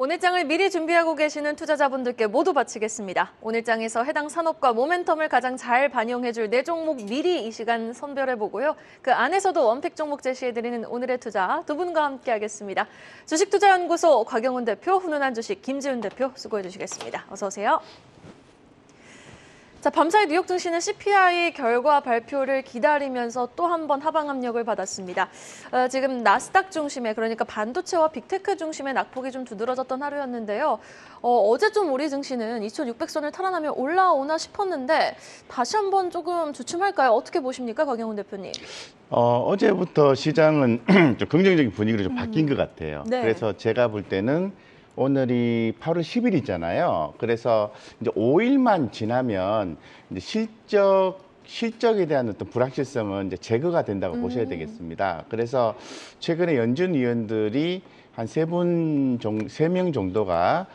오늘장을 미리 준비하고 계시는 투자자분들께 모두 바치겠습니다. 오늘장에서 해당 산업과 모멘텀을 가장 잘 반영해줄 4종목 미리 이 시간 선별해보고요. 그 안에서도 원픽 종목 제시해드리는 오늘의 투자 두 분과 함께하겠습니다. 주식투자연구소 곽영훈 대표, 훈훈한 주식 김지훈 대표 수고해주시겠습니다. 어서 오세요. 자, 밤사이 뉴욕 증시는 CPI 결과 발표를 기다리면서 또 한 번 하방 압력을 받았습니다. 지금 나스닥 중심에, 그러니까 반도체와 빅테크 중심의 낙폭이 좀 두드러졌던 하루였는데요. 어제 좀 우리 증시는 2,600선을 탈환하며 올라오나 싶었는데 다시 한번 조금 주춤할까요? 어떻게 보십니까, 곽영훈 대표님? 어제부터 시장은 좀 긍정적인 분위기로 좀 바뀐 것 같아요. 네. 그래서 제가 볼 때는 오늘이 8월 10일이잖아요. 그래서 이제 5일만 지나면 이제 실적에 대한 어떤 불확실성은 이제 제거가 된다고 보셔야 되겠습니다. 그래서 최근에 연준 위원들이 한 3명 정도가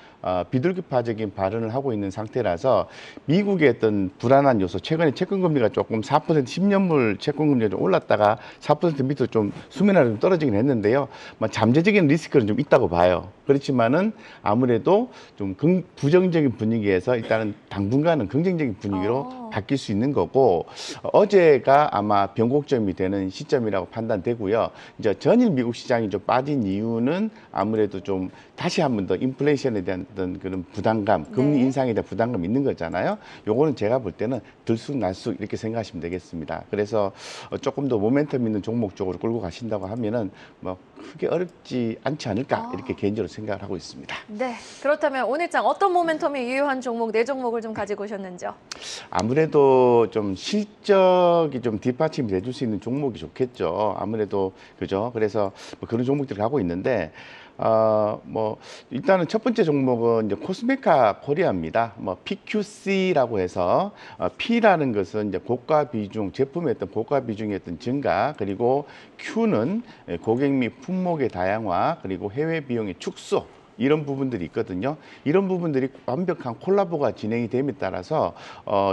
비둘기파적인 발언을 하고 있는 상태라서 미국의 어떤 불안한 요소, 최근에 채권금리가 조금 4% 10년물 채권금리가 좀 올랐다가 4% 밑으로 좀 수면으로 좀 떨어지긴 했는데요. 잠재적인 리스크는 좀 있다고 봐요. 그렇지만은 아무래도 좀 부정적인 분위기에서 일단은 당분간은 긍정적인 분위기로 바뀔 수 있는 거고, 어제가 아마 변곡점이 되는 시점이라고 판단되고요. 이제 전일 미국 시장이 좀 빠진 이유는 아무래도 좀 다시 한 번 더 인플레이션에 대한 어떤 그런 부담감, 금리 인상에 대한 부담감이 있는 거잖아요. 요거는 제가 볼 때는 들쑥날쑥 이렇게 생각하시면 되겠습니다. 그래서 조금 더 모멘텀 있는 종목 쪽으로 끌고 가신다고 하면은 뭐 크게 어렵지 않지 않을까 이렇게 개인적으로 생각을 하고 있습니다. 네, 그렇다면 오늘장 어떤 모멘텀이 유효한 종목, 4종목을 좀 가지고 오셨는지요? 아무래도 좀 실적이 좀 뒷받침이 돼줄 수 있는 종목이 좋겠죠. 아무래도 그죠. 그래서 뭐 그런 종목들을 가고 있는데, 뭐 일단은 첫 번째 종목은 이제 코스메카 코리아입니다. 뭐 PQC라고 해서 P라는 것은 이제 고가 비중 제품의 어떤 고가 비중의 어떤 증가, 그리고 Q는 고객 및 품목의 다양화, 그리고 해외 비용의 축소. 이런 부분들이 있거든요. 이런 부분들이 완벽한 콜라보가 진행이 됨에 따라서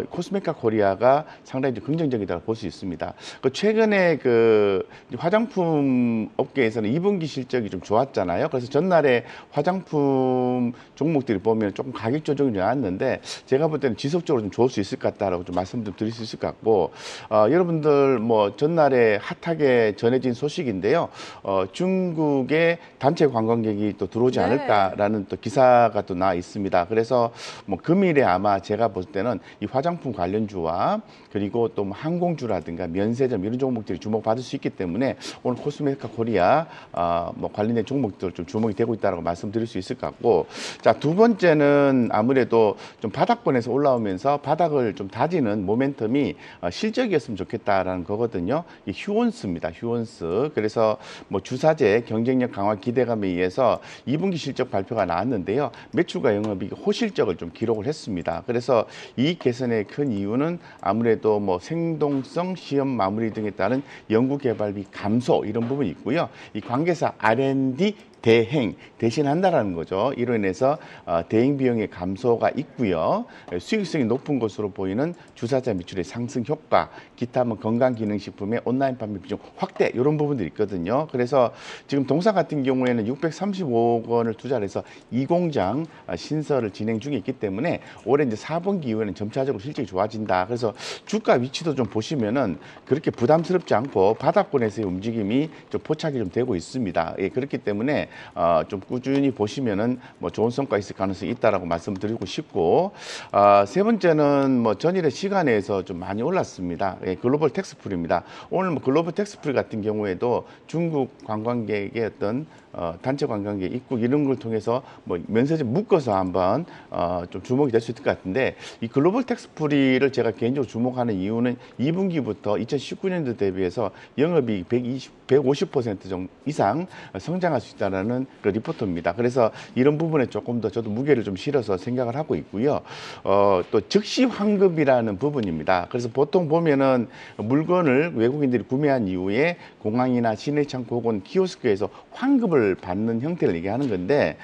코스메카 코리아가 상당히 좀 긍정적이다고 볼 수 있습니다. 최근에 그 화장품 업계에서는 2분기 실적이 좀 좋았잖아요. 그래서 전날에 화장품 종목들이 보면 조금 가격 조정이 나왔는데, 제가 볼 때는 지속적으로 좀 좋을 수 있을 것 같다라고 좀 말씀 좀 드릴 수 있을 것 같고, 여러분들 뭐 전날에 핫하게 전해진 소식인데요. 중국의 단체 관광객이 또 들어오지 않을까 라는 또 기사가 또 나와 있습니다. 그래서 뭐 금일에 아마 제가 볼 때는 이 화장품 관련주와 그리고 또 뭐 항공주라든가 면세점 이런 종목들이 주목받을 수 있기 때문에 오늘 코스메카 코리아 뭐 관련된 종목들 좀 주목이 되고 있다고 말씀드릴 수 있을 것 같고, 자, 두 번째는 아무래도 좀 바닥권에서 올라오면서 바닥을 좀 다지는 모멘텀이 실적이었으면 좋겠다라는 거거든요. 이 휴원스입니다. 휴원스. 그래서 뭐 주사제 경쟁력 강화 기대감에 의해서 2분기 실적 발표가 나왔는데요. 매출과 영업이익 호실적을 좀 기록을 했습니다. 그래서 이익 개선의 큰 이유는 아무래도 뭐 생동성 시험 마무리 등에 따른 연구 개발비 감소 이런 부분이 있고요. 이 관계사 R&D 대행 대신한다라는 거죠. 이로 인해서 대행 비용의 감소가 있고요. 수익성이 높은 것으로 보이는 주사자 매출의 상승 효과, 기타 뭐 건강기능식품의 온라인 판매 비중 확대 이런 부분들이 있거든요. 그래서 지금 동사 같은 경우에는 635억 원을 투자를 해서 2공장 신설을 진행 중에 있기 때문에 올해 이제 4분기 이후에는 점차적으로 실적이 좋아진다. 그래서 주가 위치도 좀 보시면은 그렇게 부담스럽지 않고 바닥권에서의 움직임이 좀 포착이 좀 되고 있습니다. 예, 그렇기 때문에 좀 꾸준히 보시면은 뭐 좋은 성과 있을 가능성이 있다라고 말씀드리고 싶고, 세 번째는 뭐 전일의 시간에서 좀 많이 올랐습니다. 예, 글로벌 텍스프리입니다. 오늘 뭐 글로벌 텍스프리 같은 경우에도 중국 관광객의 어떤 단체 관광객 입국 이런 걸 통해서 뭐 면세점 묶어서 한번 좀 주목이 될 수 있을 것 같은데, 이 글로벌 텍스프리를 제가 개인적으로 주목하는 이유는 2분기부터 2019년도 대비해서 영업이익 150% 정도 이상 성장할 수 있다는 그 리포트입니다. 그래서 이런 부분에 조금 더 저도 무게를 좀 실어서 생각을 하고 있고요. 또 즉시 환급이라는 부분입니다. 그래서 보통 보면은 물건을 외국인들이 구매한 이후에 공항이나 시내 창고 혹은 키오스크에서 환급을 받는 형태를 얘기하는 건데,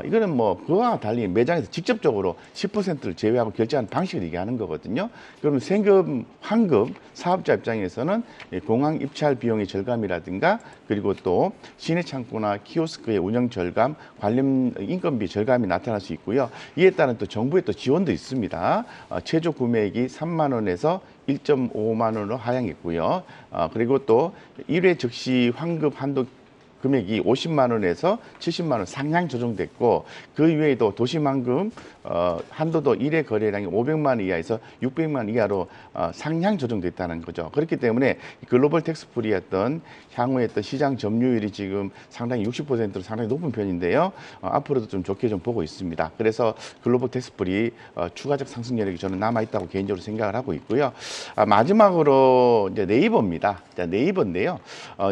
이거는 뭐 그와 달리 매장에서 직접적으로 10%를 제외하고 결제하는 방식을 얘기하는 거거든요. 그러면 세금 환급 사업자 입장에서는 공항 입찰 비용의 절감이라든가, 그리고 또 시내 창고나 키오스크 리스크의 운영 절감, 관련 인건비 절감이 나타날 수 있고요. 이에 따른 또 정부의 또 지원도 있습니다. 최저 구매액이 3만 원에서 1.5만 원으로 하향했고요. 그리고 또 1회 즉시 환급 한도 금액이 50만 원에서 70만 원 상향 조정됐고, 그 이외에도 도시만금 한도도 1회 거래량이 500만 원 이하에서 600만 원 이하로 상향 조정됐다는 거죠. 그렇기 때문에 글로벌 텍스프리였던 향후에 어떤 시장 점유율이 지금 상당히 60%로 상당히 높은 편인데요. 앞으로도 좀 좋게 좀 보고 있습니다. 그래서 글로벌 텍스프리 추가적 상승 여력이 저는 남아 있다고 개인적으로 생각을 하고 있고요. 마지막으로 이제 네이버입니다. 네이버인데요.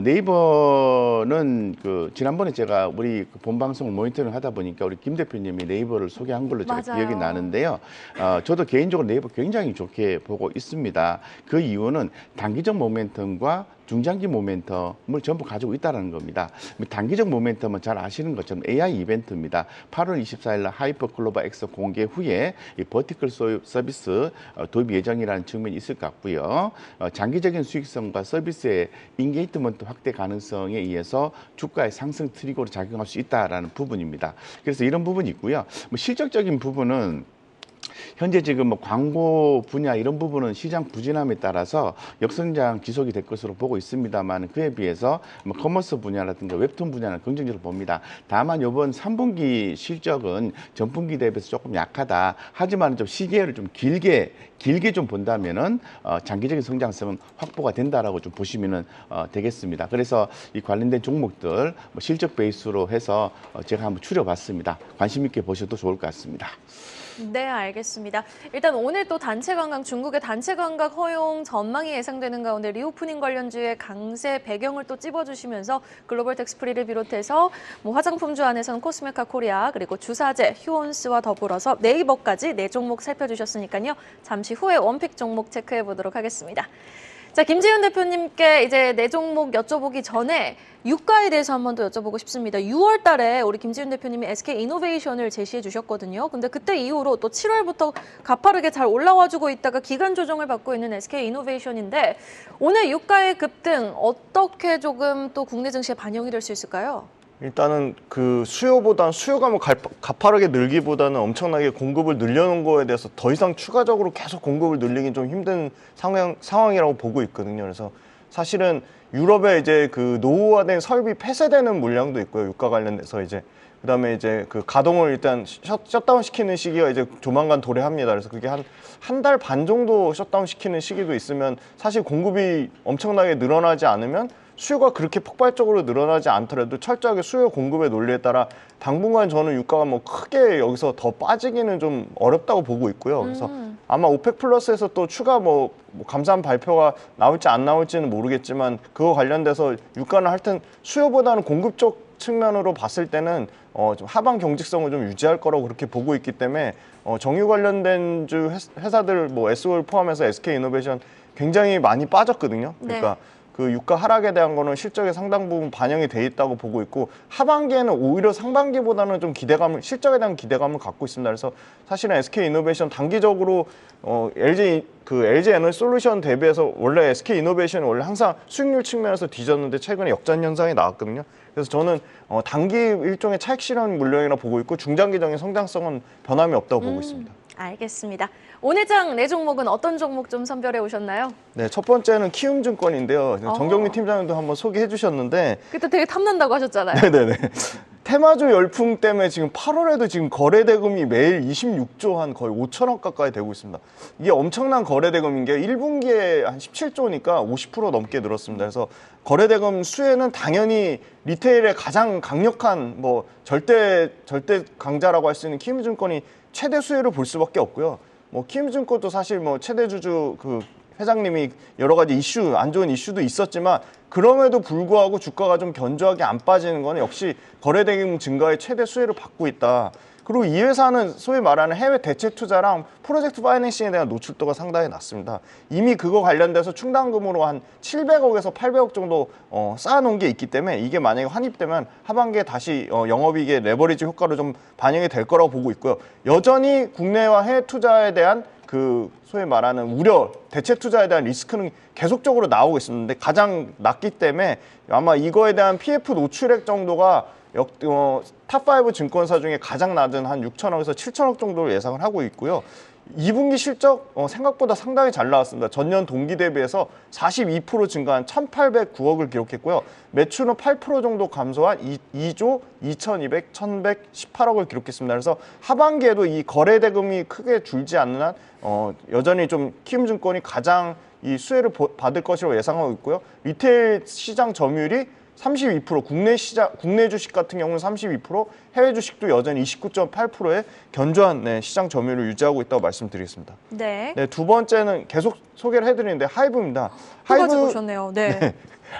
네이버는 그 지난번에 제가 우리 본 방송을 모니터링 하다 보니까 우리 김 대표님이 네이버를 소개한 걸로 제가 맞아요. 기억이 나는데요. 저도 개인적으로 네이버 굉장히 좋게 보고 있습니다. 그 이유는 단기적 모멘텀과 중장기 모멘텀을 전부 가지고 있다는 겁니다. 단기적 모멘텀은 잘 아시는 것처럼 AI 이벤트입니다. 8월 24일 날 하이퍼 글로벌 엑스 공개 후에 이 버티컬 서비스 도입 예정이라는 측면이 있을 것 같고요. 장기적인 수익성과 서비스의 인게이트먼트 확대 가능성에 의해서 주가의 상승 트리거로 작용할 수 있다라는 부분입니다. 그래서 이런 부분이 있고요. 실적적인 부분은 현재 지금 뭐 광고 분야 이런 부분은 시장 부진함에 따라서 역성장 지속이 될 것으로 보고 있습니다만, 그에 비해서 뭐 커머스 분야라든가 웹툰 분야는 긍정적으로 봅니다. 다만 이번 3분기 실적은 전분기 대비해서 조금 약하다. 하지만 좀 시계를 좀 길게 좀 본다면은 장기적인 성장성은 확보가 된다라고 좀 보시면은 되겠습니다. 그래서 이 관련된 종목들 뭐 실적 베이스로 해서 제가 한번 추려봤습니다. 관심 있게 보셔도 좋을 것 같습니다. 네, 알겠습니다. 일단 오늘 또 단체 관광, 중국의 단체 관광 허용 전망이 예상되는 가운데 리오프닝 관련주의 강세 배경을 또 찝어주시면서 글로벌 텍스프리를 비롯해서 뭐 화장품주 안에서는 코스메카 코리아, 그리고 주사제, 휴온스와 더불어서 네이버까지 4종목 살펴주셨으니까요. 잠시 후에 원픽 종목 체크해 보도록 하겠습니다. 자, 김지윤 대표님께 이제 4종목 여쭤보기 전에 유가에 대해서 한번 더 여쭤보고 싶습니다. 6월 달에 우리 김지윤 대표님이 SK 이노베이션을 제시해 주셨거든요. 근데 그때 이후로 또 7월부터 가파르게 잘 올라와주고 있다가 기간 조정을 받고 있는 SK 이노베이션인데, 오늘 유가의 급등 어떻게 조금 또 국내 증시에 반영이 될 수 있을까요? 일단은 그 수요가 뭐 가파르게 늘기보다는 엄청나게 공급을 늘려놓은 거에 대해서 더 이상 추가적으로 계속 공급을 늘리긴 좀 힘든 상황이라고 보고 있거든요. 그래서 사실은 유럽에 이제 그 노후화된 설비 폐쇄되는 물량도 있고요. 유가 관련돼서 이제 그다음에 이제 그 가동을 일단 셧다운 시키는 시기가 이제 조만간 도래합니다. 그래서 그게 한 달 반 정도 셧다운 시키는 시기도 있으면 사실 공급이 엄청나게 늘어나지 않으면 수요가 그렇게 폭발적으로 늘어나지 않더라도 철저하게 수요 공급의 논리에 따라 당분간 저는 유가가 뭐 크게 여기서 더 빠지기는 좀 어렵다고 보고 있고요. 그래서 아마 오펙 플러스에서 또 추가 뭐 감사한 발표가 나올지 안 나올지는 모르겠지만, 그거 관련돼서 유가는 하여튼 수요보다는 공급 쪽 측면으로 봤을 때는 좀 하방 경직성을 좀 유지할 거라고 그렇게 보고 있기 때문에 정유 관련된 주 회사들 뭐 SOL 포함해서 SK 이노베이션 굉장히 많이 빠졌거든요. 그러니까 그 유가 하락에 대한 거는 실적에 상당 부분 반영이 돼 있다고 보고 있고, 하반기에는 오히려 상반기보다는 좀 실적에 대한 기대감을 갖고 있습니다. 그래서 사실은 SK 이노베이션 단기적으로 LG 에너지솔루션 대비해서 원래 SK 이노베이션이 원래 항상 수익률 측면에서 뒤졌는데 최근에 역전 현상이 나왔거든요. 그래서 저는 단기 일종의 차익 실현 물량이라 보고 있고, 중장기적인 성장성은 변함이 없다고 보고 있습니다. 알겠습니다. 오늘 장 4종목은 어떤 종목 좀 선별해 오셨나요? 네, 첫 번째는 키움증권인데요. 정정민 팀장님도 한번 소개해 주셨는데, 그때 되게 탐난다고 하셨잖아요. 네네네. 테마주 열풍 때문에 지금 8월에도 지금 거래 대금이 매일 26조 한 거의 5천억 가까이 되고 있습니다. 이게 엄청난 거래 대금인 게 1분기에 한 17조니까 50% 넘게 늘었습니다. 그래서 거래 대금 수혜는 당연히 리테일의 가장 강력한 뭐 절대 강자라고 할 수 있는 키움증권이 최대 수혜를 볼 수밖에 없고요. 뭐 키움증권도 사실 뭐 최대 주주 그 회장님이 여러 가지 안 좋은 이슈도 있었지만, 그럼에도 불구하고 주가가 좀 견조하게 안 빠지는 건 역시 거래대금 증가의 최대 수혜를 받고 있다. 그리고 이 회사는 소위 말하는 해외 대체 투자랑 프로젝트 파이낸싱에 대한 노출도가 상당히 낮습니다. 이미 그거 관련돼서 충당금으로 한 700억에서 800억 정도 쌓아놓은 게 있기 때문에, 이게 만약에 환입되면 하반기에 다시 영업이익의 레버리지 효과로 좀 반영이 될 거라고 보고 있고요. 여전히 국내와 해외 투자에 대한 그 소위 말하는 우려, 대체 투자에 대한 리스크는 계속적으로 나오고 있었는데 가장 낮기 때문에 아마 이거에 대한 PF 노출액 정도가 탑5 증권사 중에 가장 낮은 한 6천억에서 7천억 정도를 예상을 하고 있고요. 2분기 실적 생각보다 상당히 잘 나왔습니다. 전년 동기 대비해서 42% 증가한 1,809억을 기록했고요. 매출은 8% 정도 감소한 2조 2,118억을 기록했습니다. 그래서 하반기에도 이 거래 대금이 크게 줄지 않는 한 여전히 좀 키움증권이 가장 이 수혜를 받을 것이라고 예상하고 있고요. 리테일 시장 점유율이 32%, 국내 주식 같은 경우는 32%, 해외 주식도 여전히 29.8%의 견조한 시장 점유율을 유지하고 있다고 말씀드리겠습니다. 네. 네, 두 번째는 계속 소개를 해드리는데 하이브입니다. 두 가지 보셨네요. 네.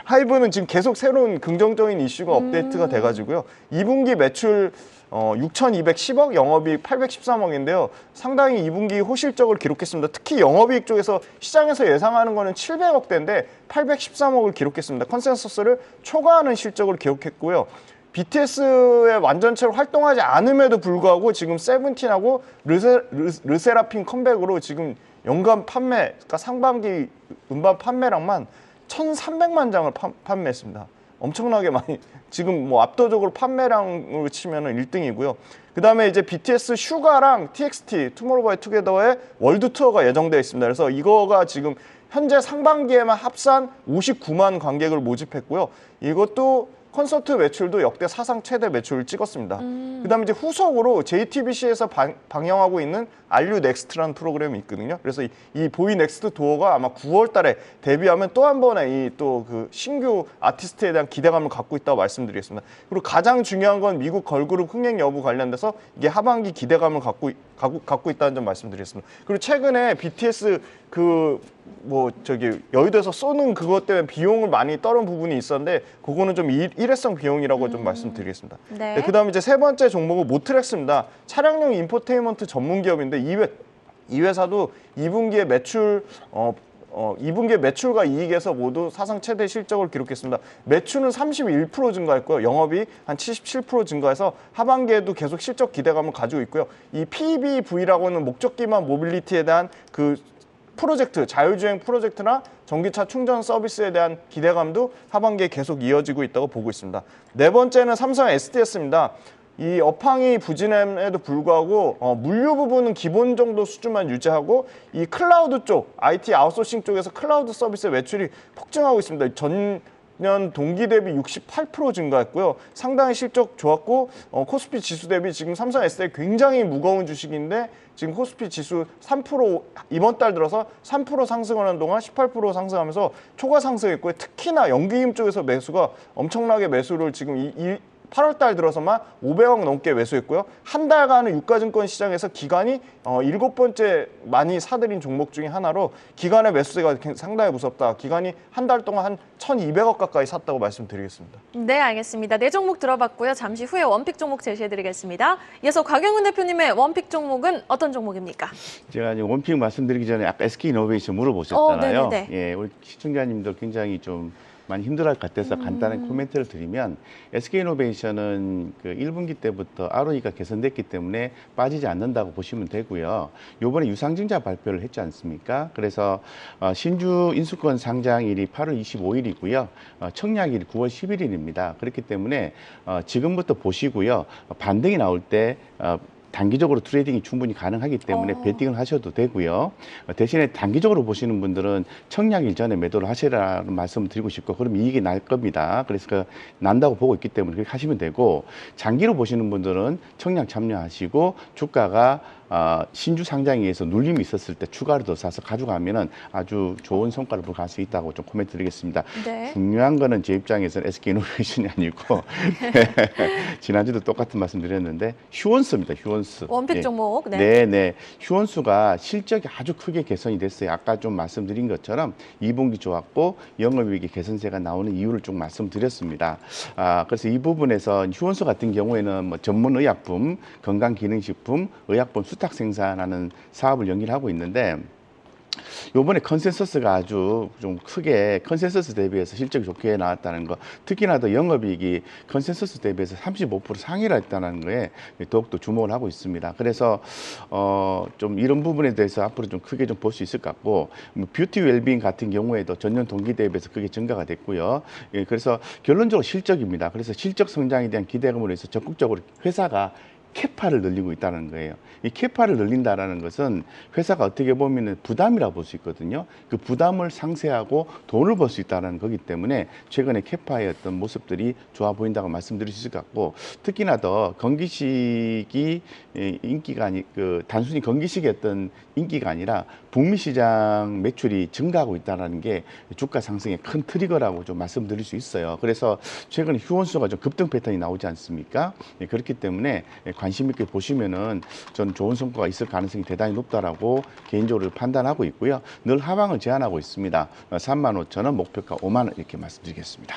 하이브는 지금 계속 새로운 긍정적인 이슈가 업데이트가 돼가지고요. 2분기 매출 6,210억, 영업이익 813억인데요. 상당히 2분기 호실적을 기록했습니다. 특히 영업이익 쪽에서 시장에서 예상하는 거는 700억대인데 813억을 기록했습니다. 컨센서스를 초과하는 실적을 기록했고요. BTS의 완전체로 활동하지 않음에도 불구하고 지금 세븐틴하고 르세라핌 컴백으로 지금 연간 판매, 그러니까 상반기 음반 판매량만 1,300만 장을 판매했습니다. 엄청나게 많이, 지금 뭐 압도적으로 판매량으로 치면은 1등이고요. 그 다음에 이제 BTS 슈가랑 TXT, 투모로우바이투게더의 월드 투어가 예정되어 있습니다. 그래서 이거가 지금 현재 상반기에만 합산 59만 관객을 모집했고요. 이것도 콘서트 매출도 역대 사상 최대 매출을 찍었습니다. 그다음에 이제 후속으로 JTBC에서 방영하고 있는 알류 넥스트라는 프로그램이 있거든요. 그래서 이 보이 넥스트 도어가 아마 9월달에 데뷔하면 또 한 번의 이 또 그 신규 아티스트에 대한 기대감을 갖고 있다고 말씀드리겠습니다. 그리고 가장 중요한 건 미국 걸그룹 흥행 여부 관련돼서 이게 하반기 기대감을 갖고 있다는 점 말씀드리겠습니다. 그리고 최근에 BTS 여의도에서 쏘는 그것 때문에 비용을 많이 떨은 부분이 있었는데 그거는 좀 일회성 비용이라고 좀 말씀드리겠습니다. 네. 네, 그다음에 이제 세 번째 종목은 모트렉스입니다. 차량용 인포테인먼트 전문 기업인데 이 회사도 2분기에 매출과 이익에서 모두 사상 최대 실적을 기록했습니다. 매출은 31% 증가했고요. 영업이 한 77% 증가해서 하반기에도 계속 실적 기대감을 가지고 있고요. 이 PBV라고 하는 목적 기반 모빌리티에 대한 그 프로젝트, 자율주행 프로젝트나 전기차 충전 서비스에 대한 기대감도 하반기에 계속 이어지고 있다고 보고 있습니다. 네 번째는 삼성 SDS입니다. 이 업황이 부진함에도 불구하고 물류 부분은 기본 정도 수준만 유지하고 이 클라우드 쪽, IT 아웃소싱 쪽에서 클라우드 서비스의 매출이 폭증하고 있습니다. 전년 동기 대비 68% 증가했고요. 상당히 실적 좋았고 코스피 지수 대비 지금 삼성 SDI 굉장히 무거운 주식인데 지금 코스피 지수 3% 이번 달 들어서 3% 상승하는 동안 18% 상승하면서 초과 상승했고요. 특히나 연기임 쪽에서 매수가 엄청나게 매수를 지금 8월 달 들어서만 500억 넘게 매수했고요. 한 달간은 유가증권 시장에서 기관이 7번째 많이 사들인 종목 중에 하나로 기관의 매수세가 상당히 무섭다. 기관이 한 달 동안 한 1,200억 가까이 샀다고 말씀드리겠습니다. 네, 알겠습니다. 네 종목 들어봤고요. 잠시 후에 원픽 종목 제시해드리겠습니다. 이어서 곽영훈 대표님의 원픽 종목은 어떤 종목입니까? 제가 이제 원픽 말씀드리기 전에 아까 SK이노베이션 물어보셨잖아요. 네네네. 예, 우리 시청자님들 굉장히 좀 많이 힘들어할 것 같아서 간단한 코멘트를 드리면 SK이노베이션은 그 1분기 때부터 ROE가 개선됐기 때문에 빠지지 않는다고 보시면 되고요. 요번에 유상증자 발표를 했지 않습니까? 그래서 신주 인수권 상장일이 8월 25일이고요. 청약일이 9월 11일입니다. 그렇기 때문에 지금부터 보시고요. 반등이 나올 때 단기적으로 트레이딩이 충분히 가능하기 때문에 베팅을 하셔도 되고요. 대신에 단기적으로 보시는 분들은 청약일 전에 매도를 하시라는 말씀을 드리고 싶고 그럼 이익이 날 겁니다. 그래서 난다고 보고 있기 때문에 그렇게 하시면 되고 장기로 보시는 분들은 청약 참여하시고 주가가 신주 상장에 의해서 눌림이 있었을 때 추가로 더 사서 가져가면은 아주 좋은 성과를 볼 수 있다고 좀 코멘트 드리겠습니다. 네. 중요한 거는 제 입장에서는 SK이노베이션이 아니고 지난주도 똑같은 말씀 드렸는데 휴원수입니다. 휴원수. 원픽 종목. 네. 휴원수가 실적이 아주 크게 개선이 됐어요. 아까 좀 말씀드린 것처럼 2분기 좋았고 영업이익의 개선세가 나오는 이유를 좀 말씀드렸습니다. 그래서 이 부분에서 휴원수 같은 경우에는 뭐 전문 의약품, 건강기능식품, 의약품 수탁 생산하는 사업을 연기하고 있는데 요번에 컨센서스가 아주 좀 크게 컨센서스 대비해서 실적이 좋게 나왔다는 거, 특히나 더 영업이익이 컨센서스 대비해서 35% 상회를 했다는 거에 더욱더 주목을 하고 있습니다. 그래서 좀 이런 부분에 대해서 앞으로 좀 크게 좀 볼 수 있을 것 같고, 뭐 뷰티 웰빙 같은 경우에도 전년 동기 대비해서 크게 증가가 됐고요. 예, 그래서 결론적으로 실적입니다. 그래서 실적 성장에 대한 기대감으로 해서 적극적으로 회사가 캐파를 늘리고 있다는 거예요. 이 캐파를 늘린다라는 것은 회사가 어떻게 보면 부담이라고 볼 수 있거든요. 그 부담을 상쇄하고 돈을 벌 수 있다는 거기 때문에 최근에 캐파의 어떤 모습들이 좋아 보인다고 말씀드릴 수 있을 것 같고, 특히나 더 건기식이 인기가 단순히 건기식의 어떤 인기가 아니라 북미 시장 매출이 증가하고 있다는 게 주가 상승의 큰 트리거라고 좀 말씀드릴 수 있어요. 그래서 최근에 휴원수가 좀 급등 패턴이 나오지 않습니까? 예, 그렇기 때문에 관심 있게 보시면은 전 좋은 성과가 있을 가능성이 대단히 높다라고 개인적으로 판단하고 있고요. 늘 하방을 제한하고 있습니다. 35,000원, 목표가 5만 원 이렇게 말씀드리겠습니다.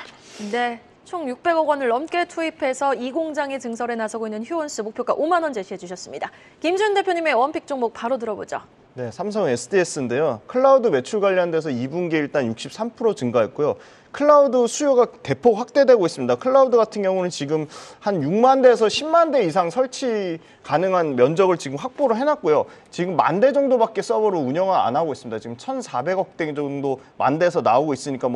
네. 총 600억 원을 넘게 투입해서 이 공장의 증설에 나서고 있는 휴원스, 목표가 5만 원 제시해 주셨습니다. 김준 대표님의 원픽 종목 바로 들어보죠. 네, 삼성 SDS인데요. 클라우드 매출 관련돼서 2분기에 일단 63% 증가했고요. 클라우드 수요가 대폭 확대되고 있습니다. 클라우드 같은 경우는 지금 한 6만 대에서 10만 대 이상 설치 가능한 면적을 지금 확보를 해놨고요. 지금 1만 대 정도밖에 서버를 운영을 안 하고 있습니다. 지금 1,400억 대 정도 만 대에서 나오고 있으니까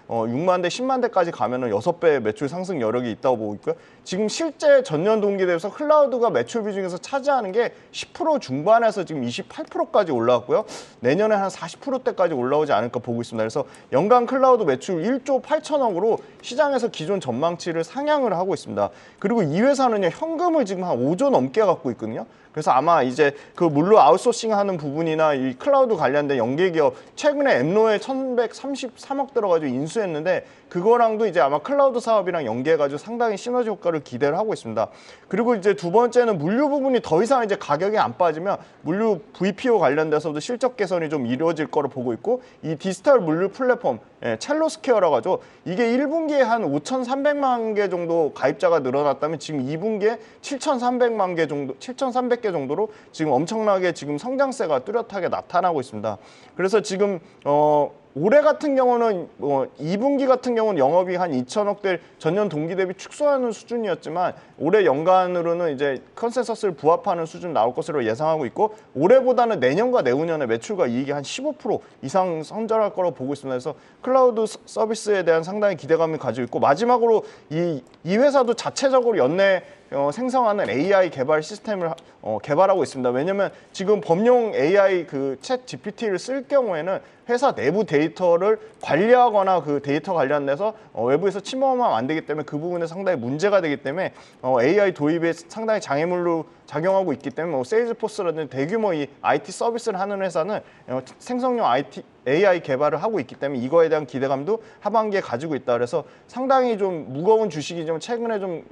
6만 대, 10만 대까지 가면은 6배 매출 상승 여력이 있다고 보고 있고요. 지금 실제 전년 동기 대비해서 클라우드가 매출 비중에서 차지하는 게 10% 중반에서 지금 28%까지 올라왔고요. 내년에 한 40%대까지 올라오지 않을까 보고 있습니다. 그래서 연간 클라우드 매출 1조 8천억으로 시장에서 기존 전망치를 상향을 하고 있습니다. 그리고 이 회사는요, 현금을 지금 한 5조 넘게 갖고 있거든요. 그래서 아마 이제 그 물로 아웃소싱 하는 부분이나 이 클라우드 관련된 연계 기업, 최근에 엠로에 1,133억 들어가지고 인수했는데, 그거랑도 이제 아마 클라우드 사업이랑 연계해가지고 상당히 시너지 효과를 기대를 하고 있습니다. 그리고 이제 두 번째는 물류 부분이 더 이상 이제 가격이 안 빠지면 물류 VPO 관련돼서도 실적 개선이 좀 이루어질 거로 보고 있고, 이 디지털 물류 플랫폼, 첼로스퀘어라고 하죠. 이게 1분기에 한 5,300만 개 정도 가입자가 늘어났다면 지금 2분기에 7,300만 개 정도, 7,300개 정도로 지금 엄청나게 지금 성장세가 뚜렷하게 나타나고 있습니다. 그래서 지금 올해 같은 경우는 2분기 같은 경우는 영업이익 한 2천억대 전년 동기 대비 축소하는 수준이었지만, 올해 연간으로는 이제 컨센서스를 부합하는 수준 나올 것으로 예상하고 있고, 올해보다는 내년과 내후년에 매출과 이익이 한 15% 이상 선전할 거라고 보고 있습니다. 그래서 클라우드 서비스에 대한 상당히 기대감을 가지고 있고, 마지막으로 이 회사도 자체적으로 연내 생성하는 AI 개발 시스템을 개발하고 있습니다. 왜냐하면 지금 범용 AI 그 챗 GPT를 쓸 경우에는 회사 내부 데이터를 관리하거나 그 데이터 관련돼서 외부에서 침범하면 안 되기 때문에 그 부분에 상당히 문제가 되기 때문에 AI 도입에 상당히 장애물로 작용하고 있기 때문에 세일즈포스라든지 대규모 이 IT 서비스를 하는 회사는 생성용 AI 개발을 하고 있기 때문에 이거에 대한 기대감도 하반기에 가지고 있다. 그래서 상당히 좀 무거운 주식이지만 최근에 좀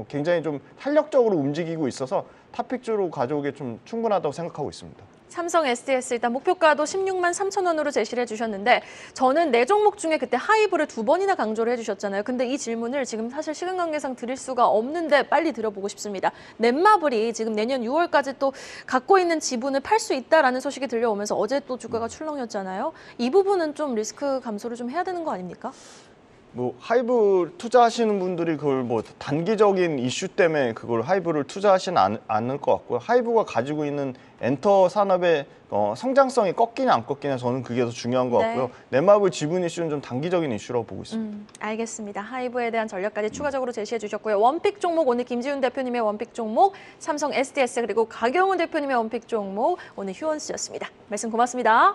굉장히 좀 탄력적으로 움직이고 있어서 탑픽주로 가져오기에 좀 충분하다고 생각하고 있습니다. 삼성 SDS 일단 목표가도 16만 3천 원으로 제시를 해주셨는데, 저는 네 종목 중에 그때 하이브를 2번이나 강조를 해주셨잖아요. 근데 이 질문을 지금 사실 시간 관계상 드릴 수가 없는데 빨리 드려보고 싶습니다. 넷마블이 지금 내년 6월까지 또 갖고 있는 지분을 팔 수 있다라는 소식이 들려오면서 어제 또 주가가 출렁였잖아요. 이 부분은 좀 리스크 감소를 좀 해야 되는 거 아닙니까? 하이브 투자하시는 분들이 그걸 단기적인 이슈 때문에 그걸 하이브를 투자하지는 않을 것 같고요. 하이브가 가지고 있는 엔터 산업의 성장성이 꺾이냐 안 꺾이냐, 저는 그게 더 중요한 것 같고요. 넷마블 지분 이슈는 좀 단기적인 이슈라고 보고 있습니다. 알겠습니다. 하이브에 대한 전략까지 추가적으로 제시해 주셨고요. 원픽 종목, 오늘 김지훈 대표님의 원픽 종목, 삼성 SDS, 그리고 가경훈 대표님의 원픽 종목, 오늘 휴원스였습니다. 말씀 고맙습니다.